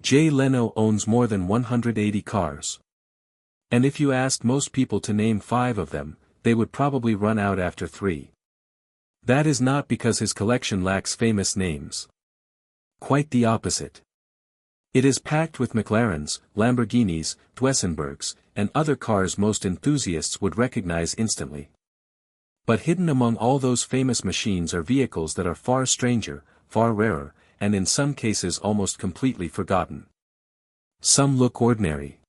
Jay Leno owns more than 180 cars. And if you asked most people to name 5 of them, they would probably run out after 3. That is not because his collection lacks famous names. Quite the opposite. It is packed with McLarens, Lamborghinis, Duesenbergs, and other cars most enthusiasts would recognize instantly. But hidden among all those famous machines are vehicles that are far stranger, far rarer, and in some cases almost completely forgotten. Some look ordinary.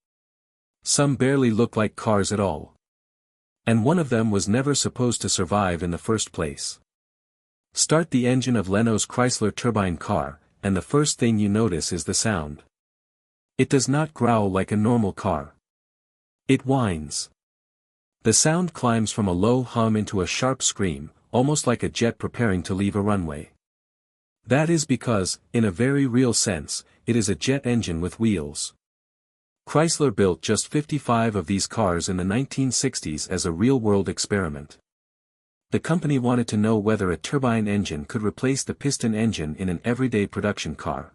Some barely look like cars at all. And one of them was never supposed to survive in the first place. Start the engine of Leno's Chrysler turbine car, and the first thing you notice is the sound. It does not growl like a normal car. It whines. The sound climbs from a low hum into a sharp scream, almost like a jet preparing to leave a runway. That is because, in a very real sense, it is a jet engine with wheels. Chrysler built just 55 of these cars in the 1960s as a real-world experiment. The company wanted to know whether a turbine engine could replace the piston engine in an everyday production car.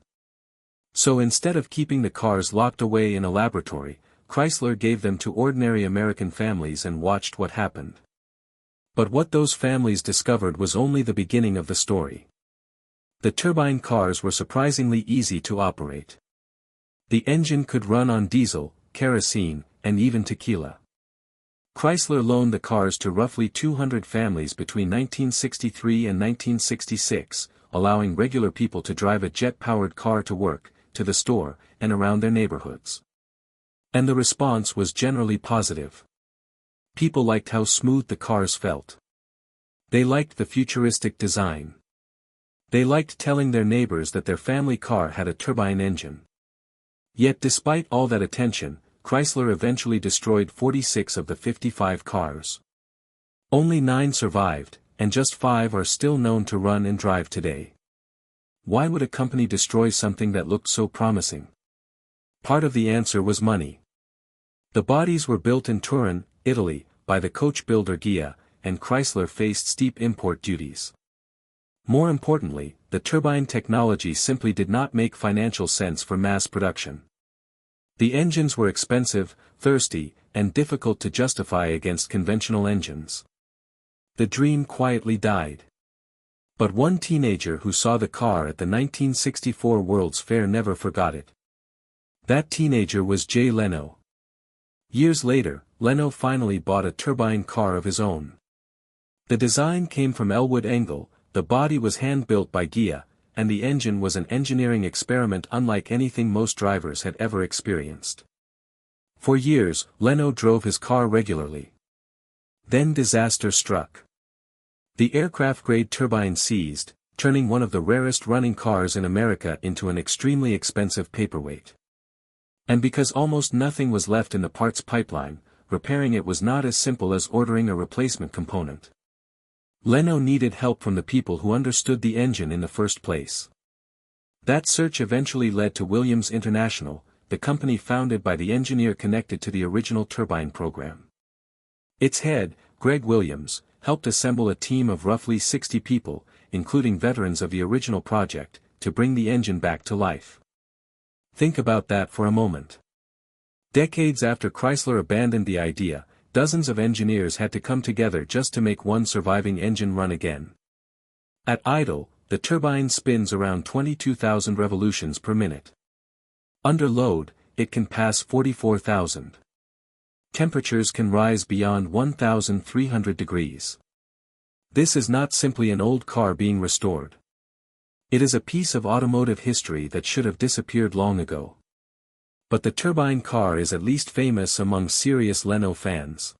So instead of keeping the cars locked away in a laboratory, Chrysler gave them to ordinary American families and watched what happened. But what those families discovered was only the beginning of the story. The turbine cars were surprisingly easy to operate. The engine could run on diesel, kerosene, and even tequila. Chrysler loaned the cars to roughly 200 families between 1963 and 1966, allowing regular people to drive a jet-powered car to work, to the store, and around their neighborhoods. And the response was generally positive. People liked how smooth the cars felt. They liked the futuristic design. They liked telling their neighbors that their family car had a turbine engine. Yet despite all that attention, Chrysler eventually destroyed 46 of the 55 cars. Only 9 survived, and just 5 are still known to run and drive today. Why would a company destroy something that looked so promising? Part of the answer was money. The bodies were built in Turin, Italy, by the coach builder Ghia, and Chrysler faced steep import duties. More importantly, the turbine technology simply did not make financial sense for mass production. The engines were expensive, thirsty, and difficult to justify against conventional engines. The dream quietly died. But one teenager who saw the car at the 1964 World's Fair never forgot it. That teenager was Jay Leno. Years later, Leno finally bought a turbine car of his own. The design came from Elwood Engel, the body was hand-built by Ghia, and the engine was an engineering experiment unlike anything most drivers had ever experienced. For years, Leno drove his car regularly. Then disaster struck. The aircraft-grade turbine seized, turning one of the rarest running cars in America into an extremely expensive paperweight. And because almost nothing was left in the parts pipeline, repairing it was not as simple as ordering a replacement component. Leno needed help from the people who understood the engine in the first place. That search eventually led to Williams International, the company founded by the engineer connected to the original turbine program. Its head, Greg Williams, helped assemble a team of roughly 60 people, including veterans of the original project, to bring the engine back to life. Think about that for a moment. Decades after Chrysler abandoned the idea, dozens of engineers had to come together just to make one surviving engine run again. At idle, the turbine spins around 22,000 revolutions per minute. Under load, it can pass 44,000. Temperatures can rise beyond 1,300 degrees. This is not simply an old car being restored. It is a piece of automotive history that should have disappeared long ago. But the turbine car is at least famous among serious Leno fans.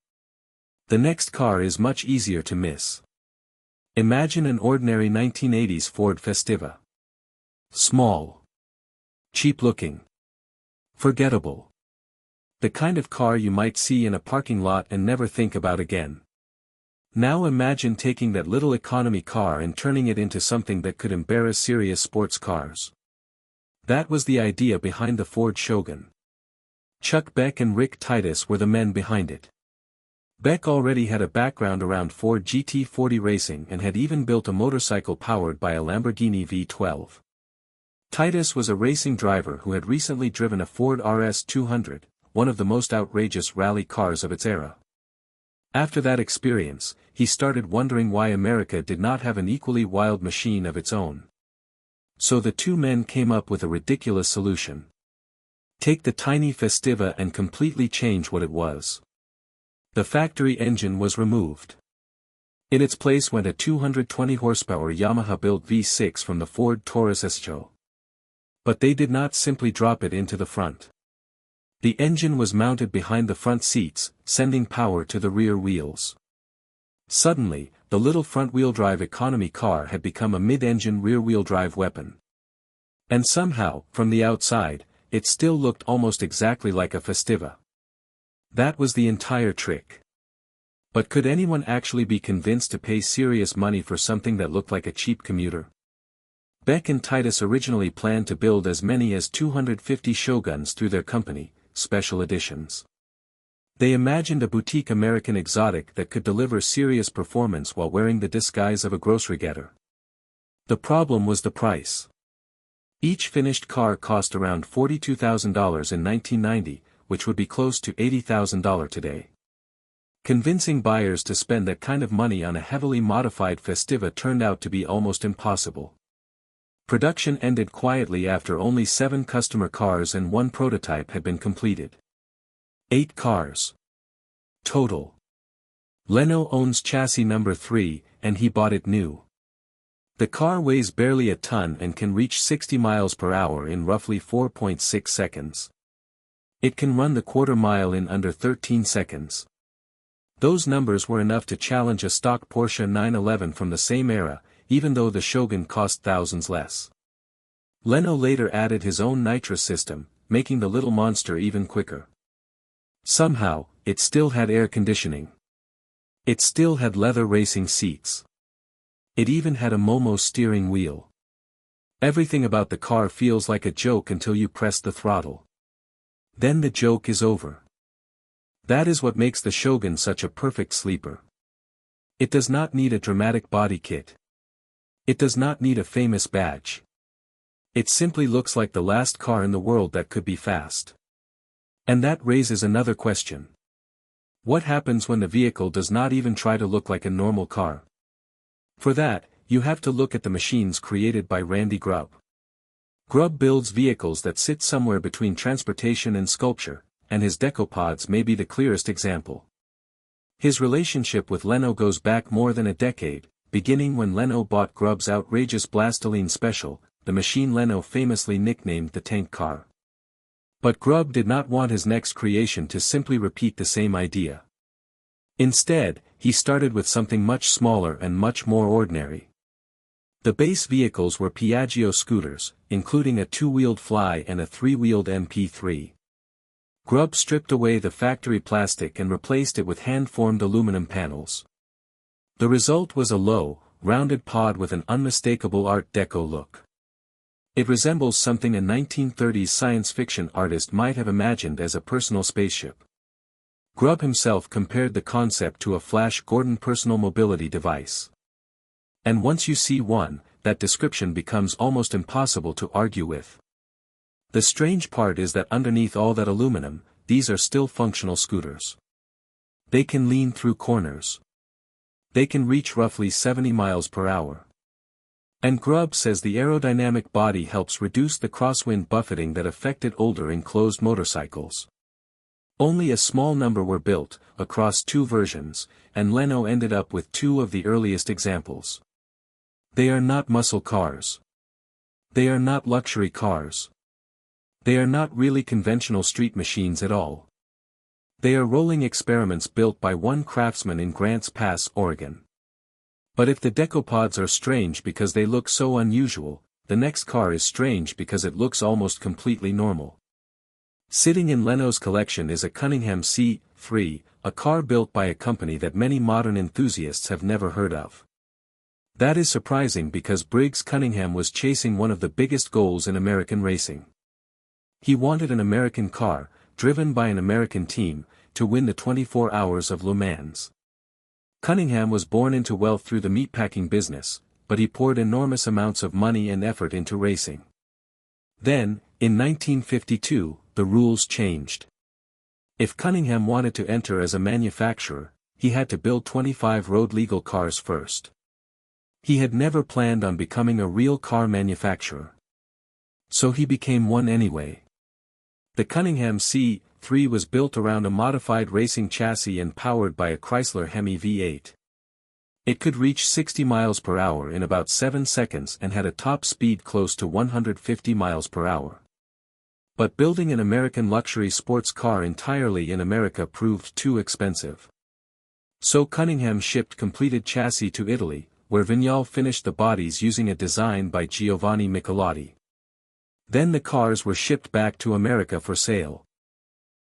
The next car is much easier to miss. Imagine an ordinary 1980s Ford Festiva. Small. Cheap-looking. Forgettable. The kind of car you might see in a parking lot and never think about again. Now imagine taking that little economy car and turning it into something that could embarrass serious sports cars. That was the idea behind the Ford Shogun. Chuck Beck and Rick Titus were the men behind it. Beck already had a background around Ford GT40 racing and had even built a motorcycle powered by a Lamborghini V12. Titus was a racing driver who had recently driven a Ford RS 200, one of the most outrageous rally cars of its era. After that experience, he started wondering why America did not have an equally wild machine of its own. So the two men came up with a ridiculous solution. Take the tiny Festiva and completely change what it was. The factory engine was removed. In its place went a 220 horsepower Yamaha-built V6 from the Ford Taurus SHO. But they did not simply drop it into the front. The engine was mounted behind the front seats, sending power to the rear wheels. Suddenly, the little front-wheel drive economy car had become a mid-engine rear-wheel drive weapon. And somehow, from the outside, it still looked almost exactly like a Festiva. That was the entire trick. But could anyone actually be convinced to pay serious money for something that looked like a cheap commuter? Beck and Titus originally planned to build as many as 250 Shoguns through their company, Special Editions. They imagined a boutique American exotic that could deliver serious performance while wearing the disguise of a grocery getter. The problem was the price. Each finished car cost around $42,000 in 1990, which would be close to $80,000 today. Convincing buyers to spend that kind of money on a heavily modified Festiva turned out to be almost impossible. Production ended quietly after only 7 customer cars and 1 prototype had been completed. 8 cars. Total. Leno owns chassis number 3, and he bought it new. The car weighs barely a ton and can reach 60 miles per hour in roughly 4.6 seconds. It can run the quarter mile in under 13 seconds. Those numbers were enough to challenge a stock Porsche 911 from the same era, even though the Shogun cost thousands less. Leno later added his own nitrous system, making the little monster even quicker. Somehow, it still had air conditioning. It still had leather racing seats. It even had a Momo steering wheel. Everything about the car feels like a joke until you press the throttle. Then the joke is over. That is what makes the Shogun such a perfect sleeper. It does not need a dramatic body kit. It does not need a famous badge. It simply looks like the last car in the world that could be fast. And that raises another question. What happens when the vehicle does not even try to look like a normal car? For that, you have to look at the machines created by Randy Grubb. Grubb builds vehicles that sit somewhere between transportation and sculpture, and his decopods may be the clearest example. His relationship with Leno goes back more than a decade, beginning when Leno bought Grubb's outrageous Blastoline Special, the machine Leno famously nicknamed the tank car. But Grubb did not want his next creation to simply repeat the same idea. Instead, he started with something much smaller and much more ordinary. The base vehicles were Piaggio scooters, including a 2-wheeled Fly and a 3-wheeled MP3. Grubb stripped away the factory plastic and replaced it with hand-formed aluminum panels. The result was a low, rounded pod with an unmistakable Art Deco look. It resembles something a 1930s science fiction artist might have imagined as a personal spaceship. Grubb himself compared the concept to a Flash Gordon personal mobility device. And once you see one, that description becomes almost impossible to argue with. The strange part is that underneath all that aluminum, these are still functional scooters. They can lean through corners. They can reach roughly 70 miles per hour. And Grubb says the aerodynamic body helps reduce the crosswind buffeting that affected older enclosed motorcycles. Only a small number were built, across 2 versions, and Leno ended up with 2 of the earliest examples. They are not muscle cars. They are not luxury cars. They are not really conventional street machines at all. They are rolling experiments built by one craftsman in Grants Pass, Oregon. But if the decopods are strange because they look so unusual, the next car is strange because it looks almost completely normal. Sitting in Leno's collection is a Cunningham C3, a car built by a company that many modern enthusiasts have never heard of. That is surprising because Briggs Cunningham was chasing one of the biggest goals in American racing. He wanted an American car, driven by an American team, to win the 24 Hours of Le Mans. Cunningham was born into wealth through the meatpacking business, but he poured enormous amounts of money and effort into racing. Then, in 1952, the rules changed. If Cunningham wanted to enter as a manufacturer, he had to build 25 road-legal cars first. He had never planned on becoming a real car manufacturer. So he became one anyway. The Cunningham C3 was built around a modified racing chassis and powered by a Chrysler Hemi V8. It could reach 60 miles per hour in about 7 seconds and had a top speed close to 150 miles per hour. But building an American luxury sports car entirely in America proved too expensive. So Cunningham shipped completed chassis to Italy, where Vignale finished the bodies using a design by Giovanni Michelotti. Then the cars were shipped back to America for sale.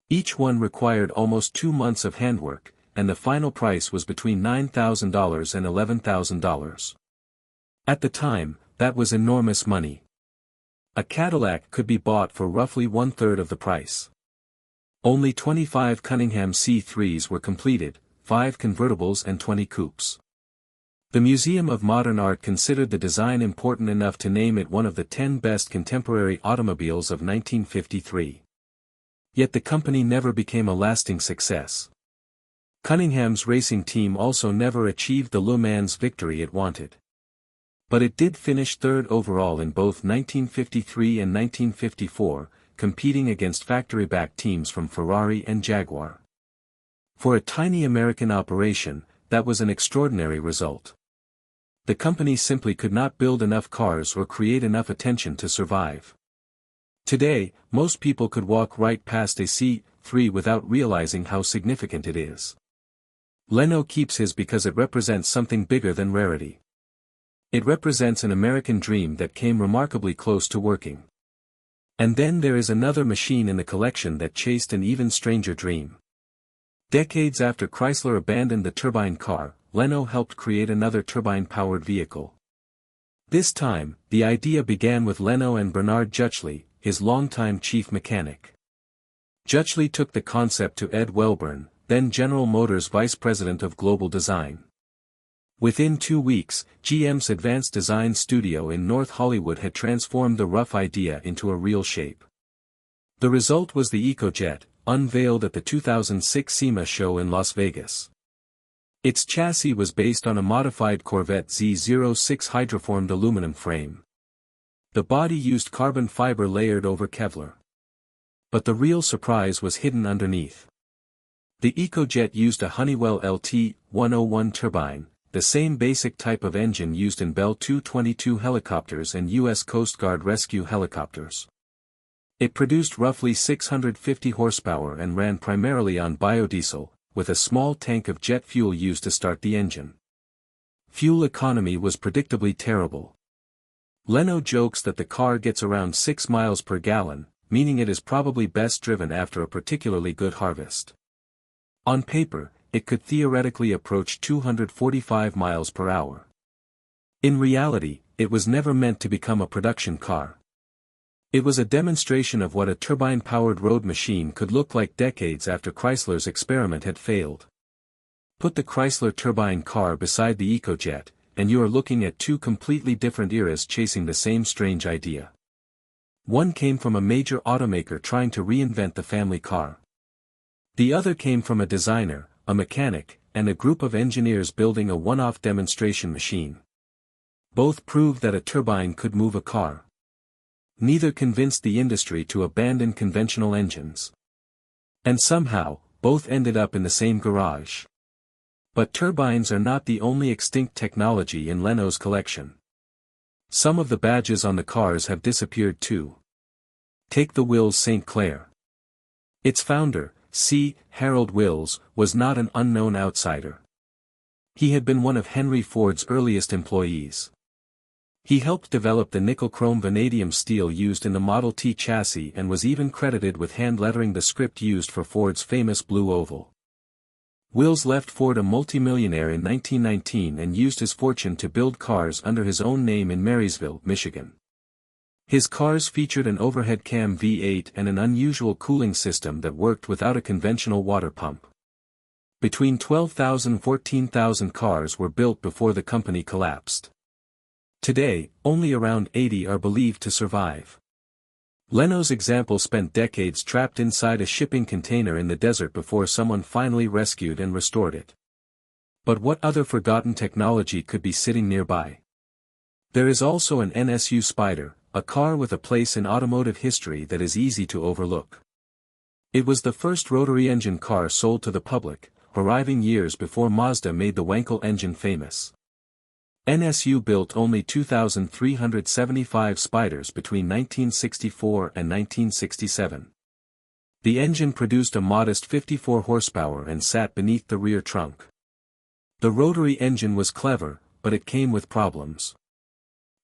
Each one required almost 2 months of handwork, and the final price was between $9,000 and $11,000. At the time, that was enormous money. A Cadillac could be bought for roughly 1/3 of the price. Only 25 Cunningham C3s were completed, 5 convertibles and 20 coupes. The Museum of Modern Art considered the design important enough to name it one of the 10 best contemporary automobiles of 1953. Yet the company never became a lasting success. Cunningham's racing team also never achieved the Le Mans victory it wanted. But it did finish third overall in both 1953 and 1954, competing against factory-backed teams from Ferrari and Jaguar. For a tiny American operation, that was an extraordinary result. The company simply could not build enough cars or create enough attention to survive. Today, most people could walk right past a C3 without realizing how significant it is. Leno keeps his because it represents something bigger than rarity. It represents an American dream that came remarkably close to working. And then there is another machine in the collection that chased an even stranger dream. Decades after Chrysler abandoned the turbine car, Leno helped create another turbine-powered vehicle. This time, the idea began with Leno and Bernard Jutchley, his longtime chief mechanic. Jutchley took the concept to Ed Welburn, then General Motors Vice President of Global Design. Within 2 weeks, GM's Advanced Design Studio in North Hollywood had transformed the rough idea into a real shape. The result was the EcoJet, unveiled at the 2006 SEMA show in Las Vegas. Its chassis was based on a modified Corvette Z06 hydroformed aluminum frame. The body used carbon fiber layered over Kevlar. But the real surprise was hidden underneath. The EcoJet used a Honeywell LT-101 turbine, the same basic type of engine used in Bell 222 helicopters and U.S. Coast Guard rescue helicopters. It produced roughly 650 horsepower and ran primarily on biodiesel, with a small tank of jet fuel used to start the engine. Fuel economy was predictably terrible. Leno jokes that the car gets around 6 miles per gallon, meaning it is probably best driven after a particularly good harvest. On paper, it could theoretically approach 245 miles per hour. In reality, it was never meant to become a production car. It was a demonstration of what a turbine-powered road machine could look like decades after Chrysler's experiment had failed. Put the Chrysler turbine car beside the EcoJet, and you are looking at 2 completely different eras chasing the same strange idea. One came from a major automaker trying to reinvent the family car. The other came from a designer, a mechanic, and a group of engineers building a one-off demonstration machine. Both proved that a turbine could move a car. Neither convinced the industry to abandon conventional engines. And somehow, both ended up in the same garage. But turbines are not the only extinct technology in Leno's collection. Some of the badges on the cars have disappeared too. Take the Wills St. Clair. Its founder, C. Harold Wills, was not an unknown outsider. He had been one of Henry Ford's earliest employees. He helped develop the nickel-chrome vanadium steel used in the Model T chassis and was even credited with hand-lettering the script used for Ford's famous Blue Oval. Wills left Ford a multimillionaire in 1919 and used his fortune to build cars under his own name in Marysville, Michigan. His cars featured an overhead cam V8 and an unusual cooling system that worked without a conventional water pump. Between 12,000 and 14,000 cars were built before the company collapsed. Today, only around 80 are believed to survive. Leno's example spent decades trapped inside a shipping container in the desert before someone finally rescued and restored it. But what other forgotten technology could be sitting nearby? There is also an NSU Spider, a car with a place in automotive history that is easy to overlook. It was the first rotary engine car sold to the public, arriving years before Mazda made the Wankel engine famous. NSU built only 2,375 Spiders between 1964 and 1967. The engine produced a modest 54 horsepower and sat beneath the rear trunk. The rotary engine was clever, but it came with problems.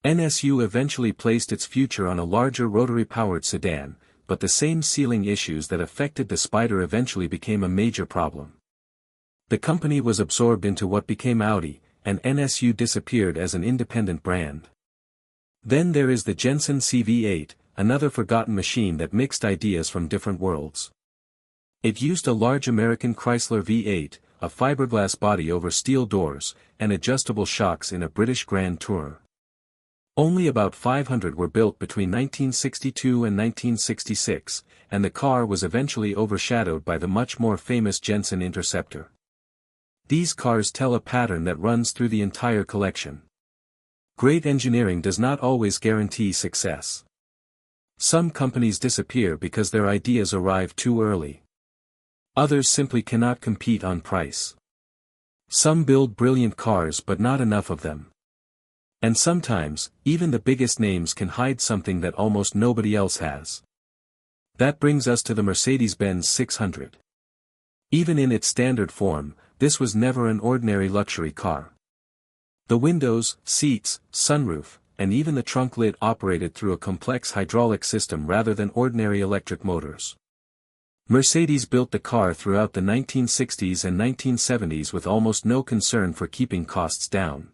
NSU eventually placed its future on a larger rotary-powered sedan, but the same sealing issues that affected the Spider eventually became a major problem. The company was absorbed into what became Audi, and NSU disappeared as an independent brand. Then there is the Jensen CV8, another forgotten machine that mixed ideas from different worlds. It used a large American Chrysler V8, a fiberglass body over steel doors, and adjustable shocks in a British Grand Tourer. Only about 500 were built between 1962 and 1966, and the car was eventually overshadowed by the much more famous Jensen Interceptor. These cars tell a pattern that runs through the entire collection. Great engineering does not always guarantee success. Some companies disappear because their ideas arrive too early. Others simply cannot compete on price. Some build brilliant cars but not enough of them. And sometimes, even the biggest names can hide something that almost nobody else has. That brings us to the Mercedes-Benz 600. Even in its standard form, this was never an ordinary luxury car. The windows, seats, sunroof, and even the trunk lid operated through a complex hydraulic system rather than ordinary electric motors. Mercedes built the car throughout the 1960s and 1970s with almost no concern for keeping costs down.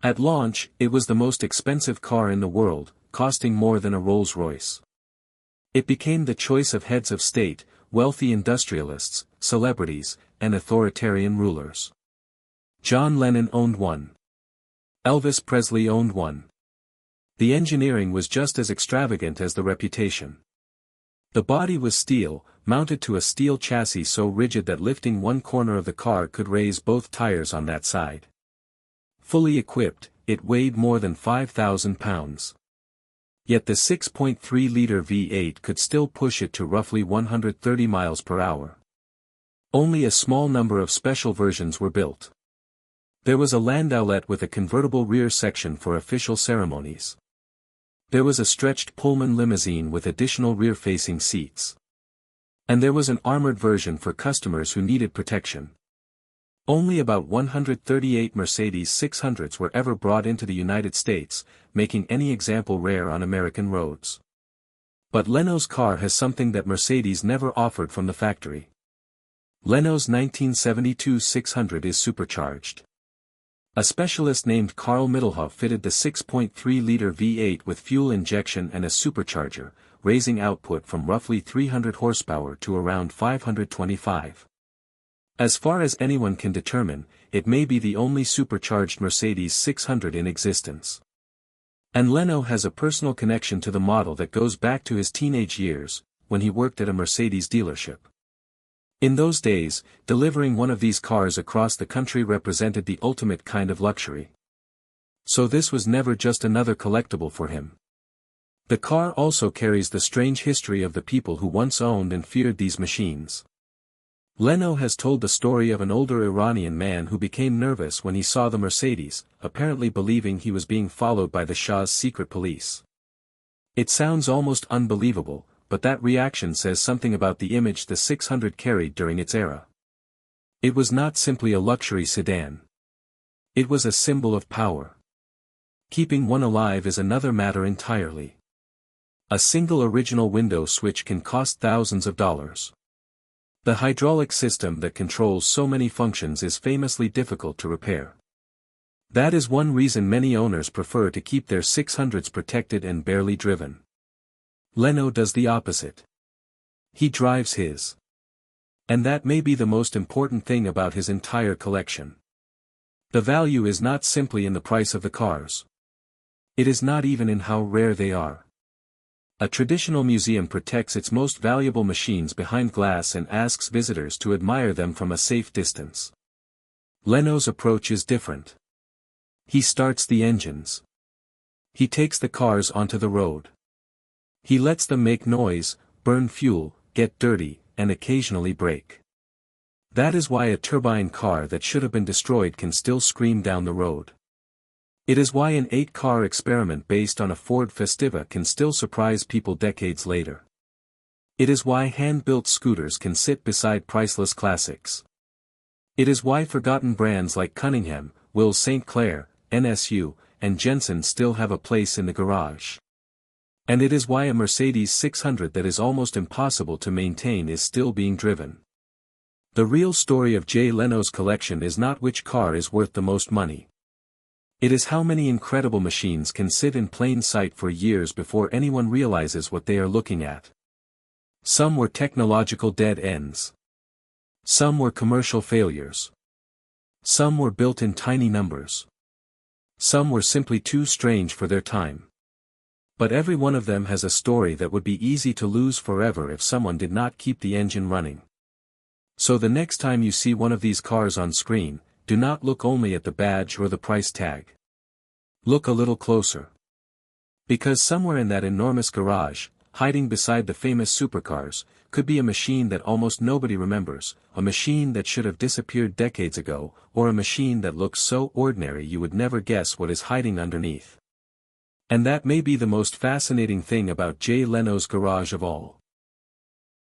At launch, it was the most expensive car in the world, costing more than a Rolls-Royce. It became the choice of heads of state, wealthy industrialists, celebrities, and authoritarian rulers. John Lennon owned one. Elvis Presley owned one. The engineering was just as extravagant as the reputation. The body was steel, mounted to a steel chassis so rigid that lifting one corner of the car could raise both tires on that side. Fully equipped, it weighed more than 5,000 pounds. Yet the 6.3-liter V8 could still push it to roughly 130 miles per hour. Only a small number of special versions were built. There was a landaulet with a convertible rear section for official ceremonies. There was a stretched Pullman limousine with additional rear-facing seats. And there was an armored version for customers who needed protection. Only about 138 Mercedes 600s were ever brought into the United States, making any example rare on American roads. But Leno's car has something that Mercedes never offered from the factory. Leno's 1972 600 is supercharged. A specialist named Karl Mittelhoff fitted the 6.3-liter V8 with fuel injection and a supercharger, raising output from roughly 300 horsepower to around 525. As far as anyone can determine, it may be the only supercharged Mercedes 600 in existence. And Leno has a personal connection to the model that goes back to his teenage years, when he worked at a Mercedes dealership. In those days, delivering one of these cars across the country represented the ultimate kind of luxury. So this was never just another collectible for him. The car also carries the strange history of the people who once owned and feared these machines. Leno has told the story of an older Iranian man who became nervous when he saw the Mercedes, apparently believing he was being followed by the Shah's secret police. It sounds almost unbelievable, but that reaction says something about the image the 600 carried during its era. It was not simply a luxury sedan. It was a symbol of power. Keeping one alive is another matter entirely. A single original window switch can cost thousands of dollars. The hydraulic system that controls so many functions is famously difficult to repair. That is one reason many owners prefer to keep their 600s protected and barely driven. Leno does the opposite. He drives his. And that may be the most important thing about his entire collection. The value is not simply in the price of the cars. It is not even in how rare they are. A traditional museum protects its most valuable machines behind glass and asks visitors to admire them from a safe distance. Leno's approach is different. He starts the engines. He takes the cars onto the road. He lets them make noise, burn fuel, get dirty, and occasionally break. That is why a turbine car that should have been destroyed can still scream down the road. It is why an 8-car experiment based on a Ford Festiva can still surprise people decades later. It is why hand-built scooters can sit beside priceless classics. It is why forgotten brands like Cunningham, Will St. Clair, NSU, and Jensen still have a place in the garage. And it is why a Mercedes 600 that is almost impossible to maintain is still being driven. The real story of Jay Leno's collection is not which car is worth the most money. It is how many incredible machines can sit in plain sight for years before anyone realizes what they are looking at. Some were technological dead ends. Some were commercial failures. Some were built in tiny numbers. Some were simply too strange for their time. But every one of them has a story that would be easy to lose forever if someone did not keep the engine running. So the next time you see one of these cars on screen, do not look only at the badge or the price tag. Look a little closer. Because somewhere in that enormous garage, hiding beside the famous supercars, could be a machine that almost nobody remembers, a machine that should have disappeared decades ago, or a machine that looks so ordinary you would never guess what is hiding underneath. And that may be the most fascinating thing about Jay Leno's garage of all.